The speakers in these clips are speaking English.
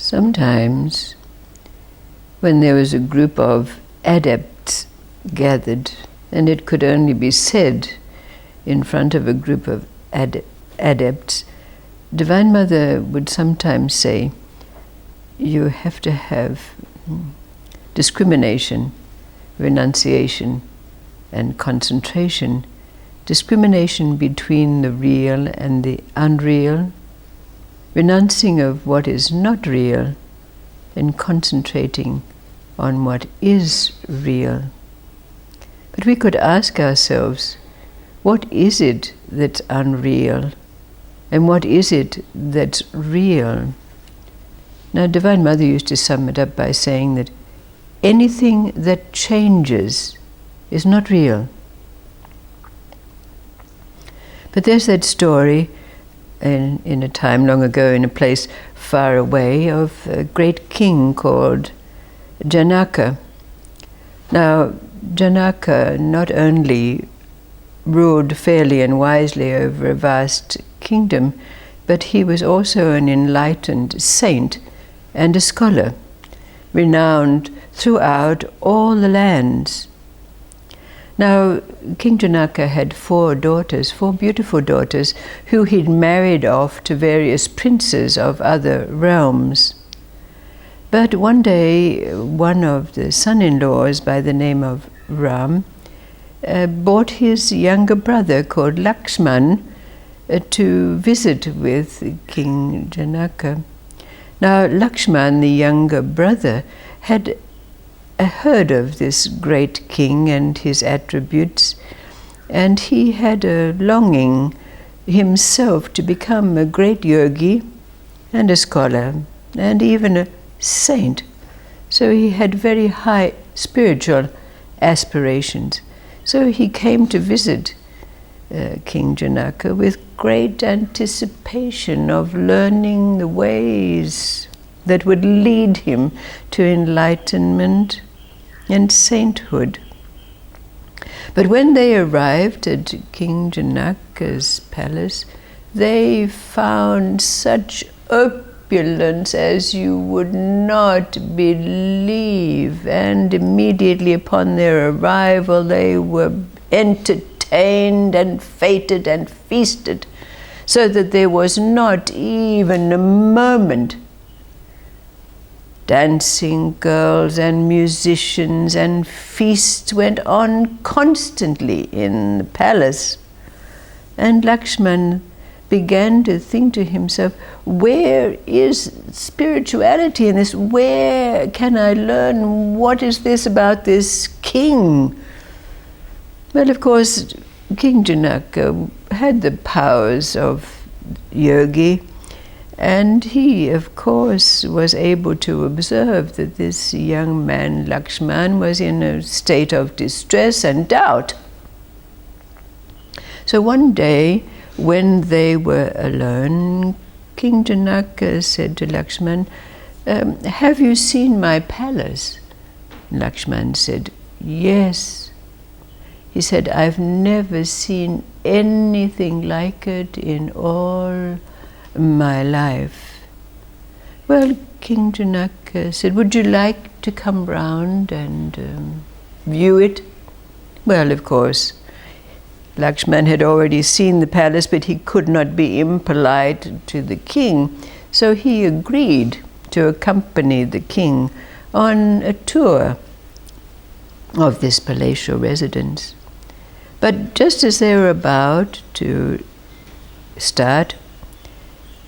Sometimes, when there was a group of adepts gathered, and it could only be said in front of a group of adepts, Divine Mother would sometimes say, you have to have discrimination, renunciation, and concentration. Discrimination between the real and the unreal, renouncing of what is not real, and concentrating on what is real. But we could ask ourselves, what is it that's unreal? And what is it that's real? Now, Divine Mother used to sum it up by saying that anything that changes is not real. But there's that story in a time long ago in a place far away of a great king called Janaka. Now, Janaka not only ruled fairly and wisely over a vast kingdom, but he was also an enlightened saint and a scholar, renowned throughout all the lands. Now, King Janaka had 4 daughters, 4 beautiful daughters, who he'd married off to various princes of other realms. But one day, one of the son-in-laws by the name of Ram brought his younger brother called Lakshman to visit with King Janaka. Now, Lakshman, the younger brother, had heard of this great king and his attributes, and he had a longing himself to become a great yogi and a scholar and even a saint. So he had very high spiritual aspirations. So he came to visit King Janaka with great anticipation of learning the ways that would lead him to enlightenment and sainthood. But when they arrived at King Janaka's palace, they found such opulence as you would not believe, and immediately upon their arrival they were entertained and fêted and feasted, so that there was not even a moment. Dancing girls and musicians and feasts went on constantly in the palace. And Lakshman began to think to himself, where is spirituality in this? Where can I learn? What is this about this king? Well, of course, King Janaka had the powers of yogi, and he, of course, was able to observe that this young man, Lakshman, was in a state of distress and doubt. So one day, when they were alone, King Janaka said to Lakshman, have you seen my palace? Lakshman said, yes. He said, I've never seen anything like it in all my life. Well, King Janaka said, would you like to come round and view it? Well, of course, Lakshman had already seen the palace, but he could not be impolite to the king, so he agreed to accompany the king on a tour of this palatial residence. But just as they were about to start,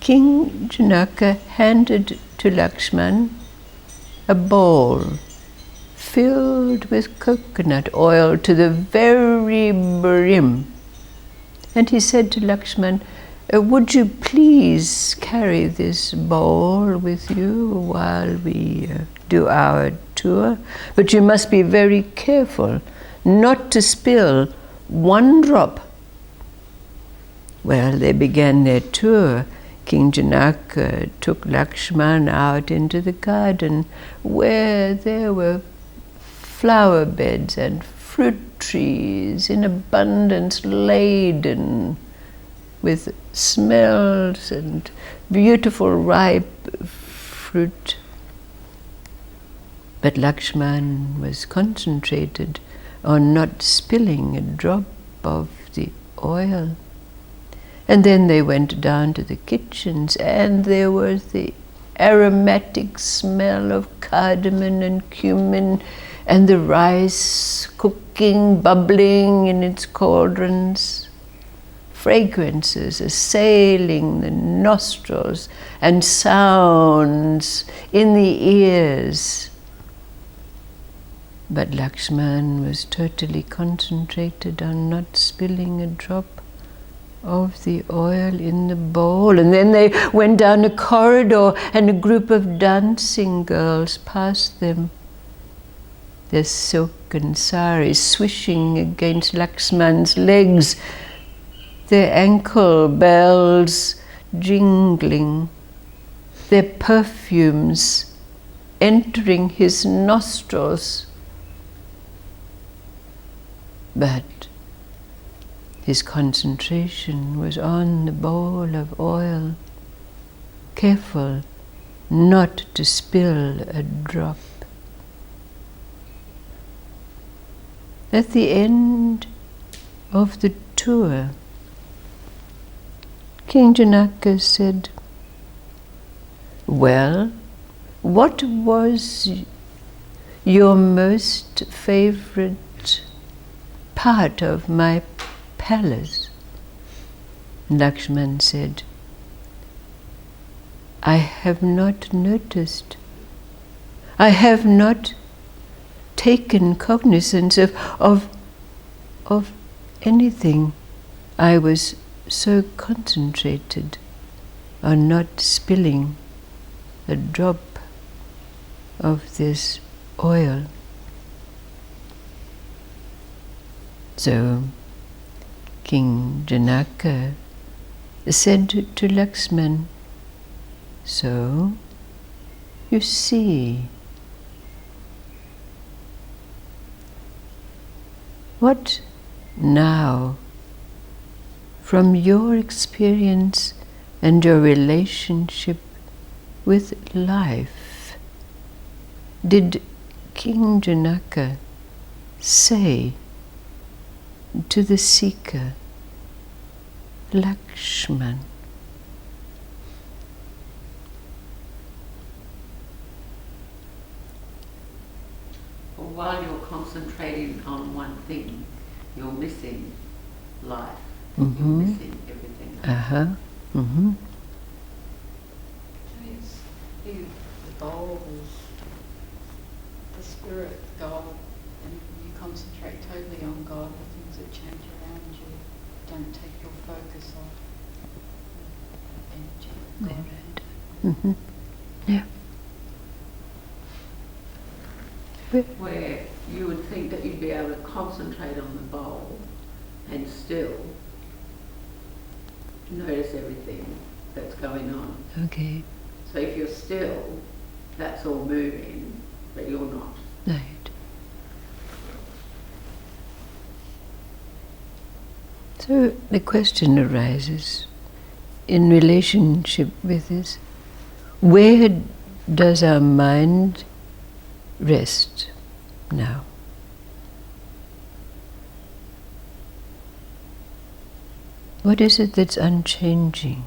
King Janaka handed to Lakshman a bowl filled with coconut oil to the very brim. And he said to Lakshman, would you please carry this bowl with you while we do our tour? But you must be very careful not to spill one drop. Well, they began their tour. King Janaka took Lakshman out into the garden where there were flower beds and fruit trees in abundance, laden with smells and beautiful ripe fruit. But Lakshman was concentrated on not spilling a drop of the oil. And then they went down to the kitchens, and there was the aromatic smell of cardamom and cumin, and the rice cooking, bubbling in its cauldrons. Fragrances assailing the nostrils and sounds in the ears. But Lakshman was totally concentrated on not spilling a drop of the oil in the bowl. And then they went down a corridor, and a group of dancing girls passed them, their silken saris swishing against Lakshman's legs, their ankle bells jingling, their perfumes entering his nostrils. But his concentration was on the bowl of oil, careful not to spill a drop. At the end of the tour, King Janaka said, "Well, what was your most favorite part of my palace?" Lakshman said, "I have not noticed. I have not taken cognizance of anything. I was so concentrated on not spilling a drop of this oil." So King Janaka said to Lakshman, "So, you see, what now, from your experience and your relationship with life, did King Janaka say to the seeker, Lakshman?" Well, while you're concentrating on one thing, you're missing life. Mm-hmm. You're missing everything. Mm-hmm. It's the goal is the spirit goal, and you concentrate totally on God, the things that change around you don't take your focus off the energy of God. Mm-hmm. Yeah. Where you would think that you'd be able to concentrate on the bowl and still notice everything that's going on. Okay. So if you're still, that's all moving, but you're not. Right. So the question arises in relationship with this, where does our mind rest now? What is it that's unchanging?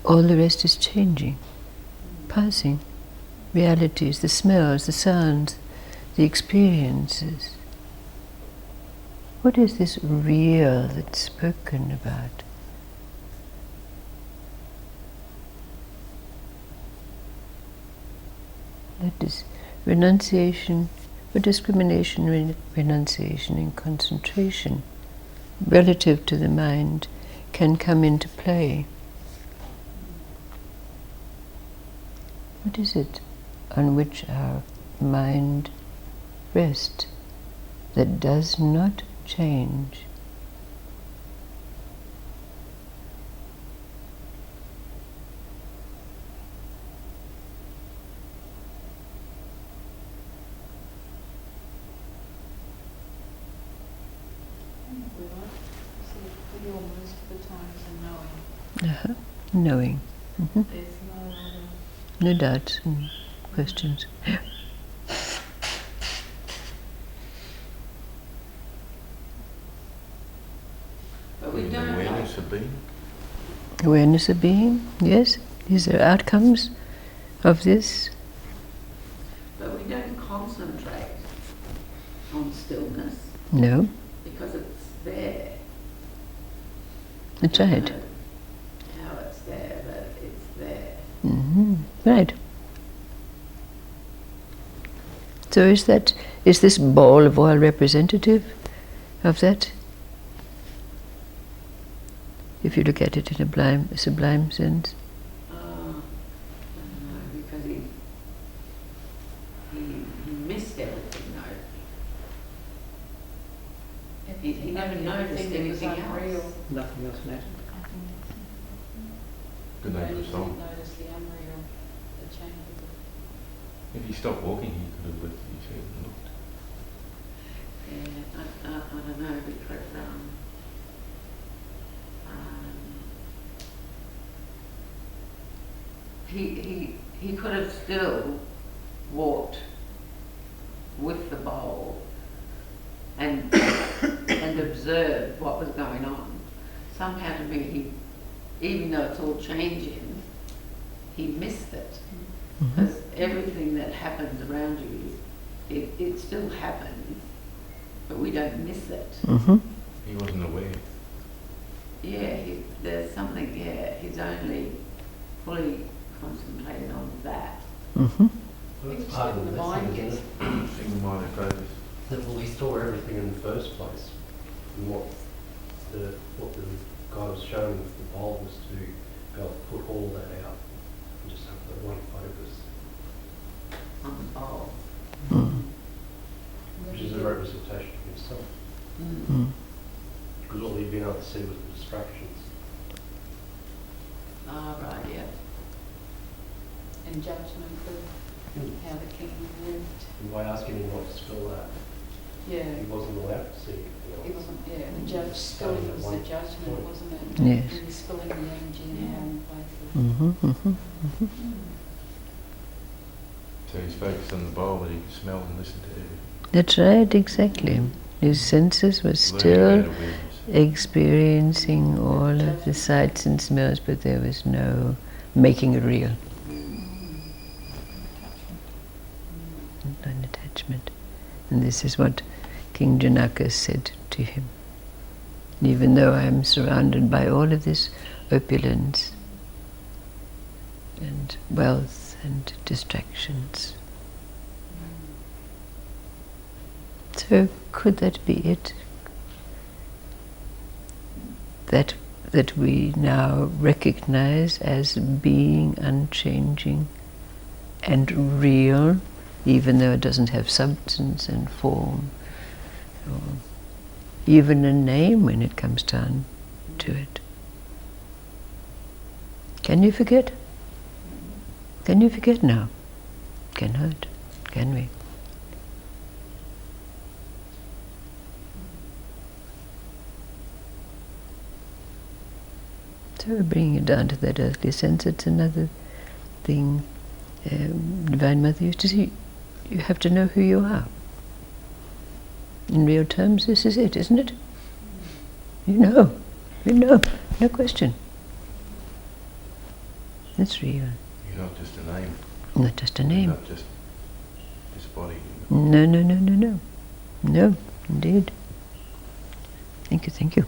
All the rest is changing, passing. Realities, the smells, the sounds, the experiences. What is this real that's spoken about? That is renunciation, for discrimination, renunciation and concentration relative to the mind can come into play. What is it on which our mind rests that does not change? We are most of the times a knowing. Knowing. Mhm. There's no other. No doubts and questions. But we And don't awareness like, of being. Awareness of being, yes. These are outcomes of this. but we don't concentrate on stillness No, because it's there. that's I don't right. know how it's there, but it's there. Right. So is this ball of oil representative of that? If you look at it in a sublime sense. I don't know, because he missed everything though. He never noticed Everything was anything unreal. else. Nothing else mattered. Good name for a Only song. notice the unreal, the changeable. If he stopped walking, he could have lifted his head and looked. Yeah, I don't know, because he could have still walked with the bowl and and observed what was going on. Somehow to me, even though it's all changing, he missed it. Because everything that happens around you, it still happens, but we don't miss it. Mm-hmm. He wasn't aware. Yeah, there's something, he's only fully concentrated on that. Mm-hmm. Well, It's it's part of when the the mind lesson, isn't it? Single minded focus. That will restore everything in the first place. And what the guy was showing with the bowl was to be able to put all that out and just have the one focus, On the bowl. which is a representation of himself. Mm. Because all he'd been able to see was the distractions. Oh, right, yeah. And judgment of how the king lived. And by asking him not to spill that, Yeah. he wasn't allowed to see anything else. It wasn't, yeah, the He judge was spilling staying at was one the judgment, point. wasn't it? Yes. And he's spilling the energy in the wrong places. Mm-hmm. Mm-hmm. So he's focused on the bowl, but he could smell and listen to everything. That's right, exactly. His senses were Learning still about awareness. experiencing all of the sights and smells, but there was no making it real. Non-attachment. And this is what King Janaka said to him. Even though I am surrounded by all of this opulence and wealth and distractions. So could that be it? That we now recognize as being unchanging and real, even though it doesn't have substance and form, or even a name when it comes down to it. Can you forget? Can you forget now? Cannot, can we? So bringing it down to that earthly sense, it's another thing Divine Mother used to say, you have to know who you are. In real terms, this is it, isn't it? You know, no question. It's real. You're not just a name. Not just a You're name. not just this body. No, indeed. Thank you.